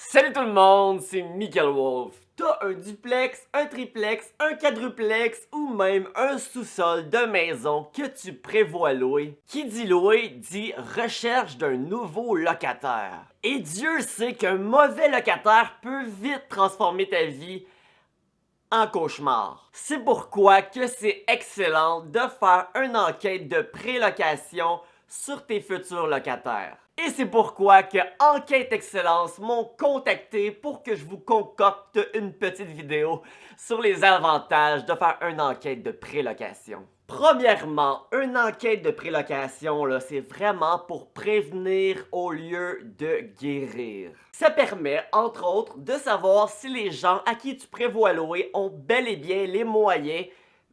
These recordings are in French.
Salut tout le monde, c'est Michael Wolf. T'as un duplex, un triplex, un quadruplex ou même un sous-sol de maison que tu prévois louer. Qui dit louer dit recherche d'un nouveau locataire. Et Dieu sait qu'un mauvais locataire peut vite transformer ta vie en cauchemar. C'est pourquoi que c'est excellent de faire une enquête de prélocation sur tes futurs locataires. Et c'est pourquoi que Enquête Excellence m'ont contacté pour que je vous concocte une petite vidéo sur les avantages de faire une enquête de prélocation. Premièrement, une enquête de prélocation, c'est vraiment pour prévenir au lieu de guérir. Ça permet, entre autres, de savoir si les gens à qui tu prévois louer ont bel et bien les moyens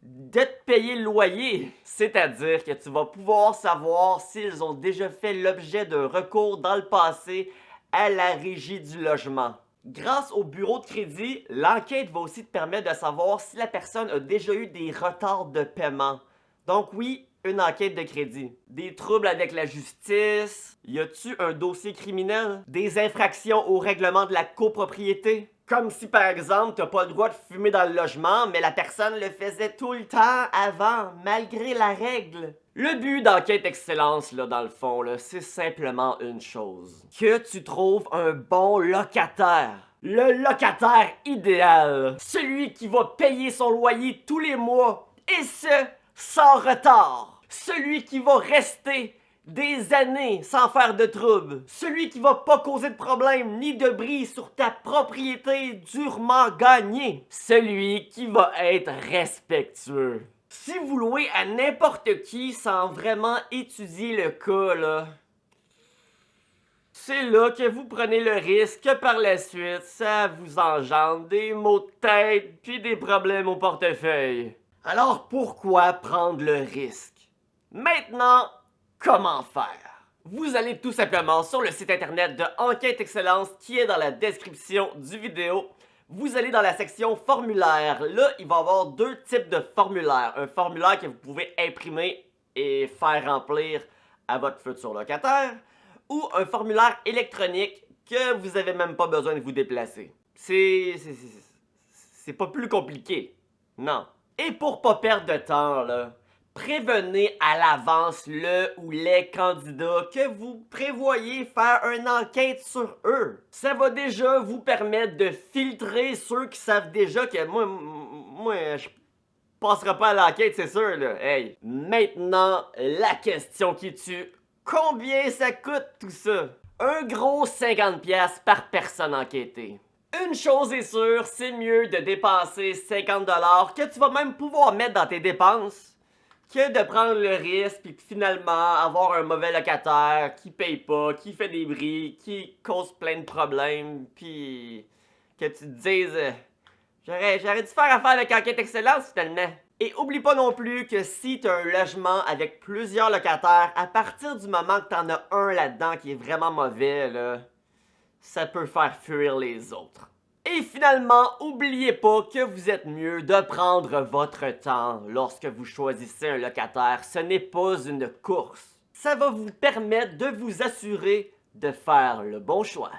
de te payer le loyer. C'est-à-dire que tu vas pouvoir savoir s'ils ont déjà fait l'objet d'un recours dans le passé à la régie du logement. Grâce au bureau de crédit, l'enquête va aussi te permettre de savoir si la personne a déjà eu des retards de paiement. Donc oui, une enquête de crédit. Des troubles avec la justice? Y a-tu un dossier criminel? Des infractions au règlement de la copropriété? Comme si par exemple t'as pas le droit de fumer dans le logement, mais la personne le faisait tout le temps avant, malgré la règle. Le but d'Enquête Excellence, dans le fond, c'est simplement une chose. Que tu trouves un bon locataire. Le locataire idéal. Celui qui va payer son loyer tous les mois. Et ce, sans retard. Celui qui va rester des années sans faire de troubles. Celui qui va pas causer de problème ni de bris sur ta propriété durement gagnée. Celui qui va être respectueux. Si vous louez à n'importe qui sans vraiment étudier le cas, c'est là que vous prenez le risque que par la suite, ça vous engendre des maux de tête puis des problèmes au portefeuille. Alors pourquoi prendre le risque? Maintenant, comment faire? Vous allez tout simplement sur le site internet de Enquête Excellence qui est dans la description du vidéo. Vous allez dans la section formulaire. Là, il va y avoir deux types de formulaires. Un formulaire que vous pouvez imprimer et faire remplir à votre futur locataire ou un formulaire électronique que vous n'avez même pas besoin de vous déplacer. C'est pas plus compliqué. Non. Et pour pas perdre de temps, prévenez à l'avance le ou les candidats que vous prévoyez faire une enquête sur eux. Ça va déjà vous permettre de filtrer ceux qui savent déjà que moi je passerai pas à l'enquête, c'est sûr, Hey. Maintenant, la question qui tue. Combien ça coûte tout ça? Un gros 50$ par personne enquêtée. Une chose est sûre, c'est mieux de dépenser 50$ que tu vas même pouvoir mettre dans tes dépenses que de prendre le risque puis finalement avoir un mauvais locataire qui paye pas, qui fait des bris, qui cause plein de problèmes puis que tu te dises j'aurais dû faire affaire avec Enquête Excellence finalement. Et oublie pas non plus que si tu as un logement avec plusieurs locataires, à partir du moment que tu en as un là-dedans qui est vraiment mauvais, ça peut faire fuir les autres. Et finalement, oubliez pas que vous êtes mieux de prendre votre temps lorsque vous choisissez un locataire. Ce n'est pas une course. Ça va vous permettre de vous assurer de faire le bon choix.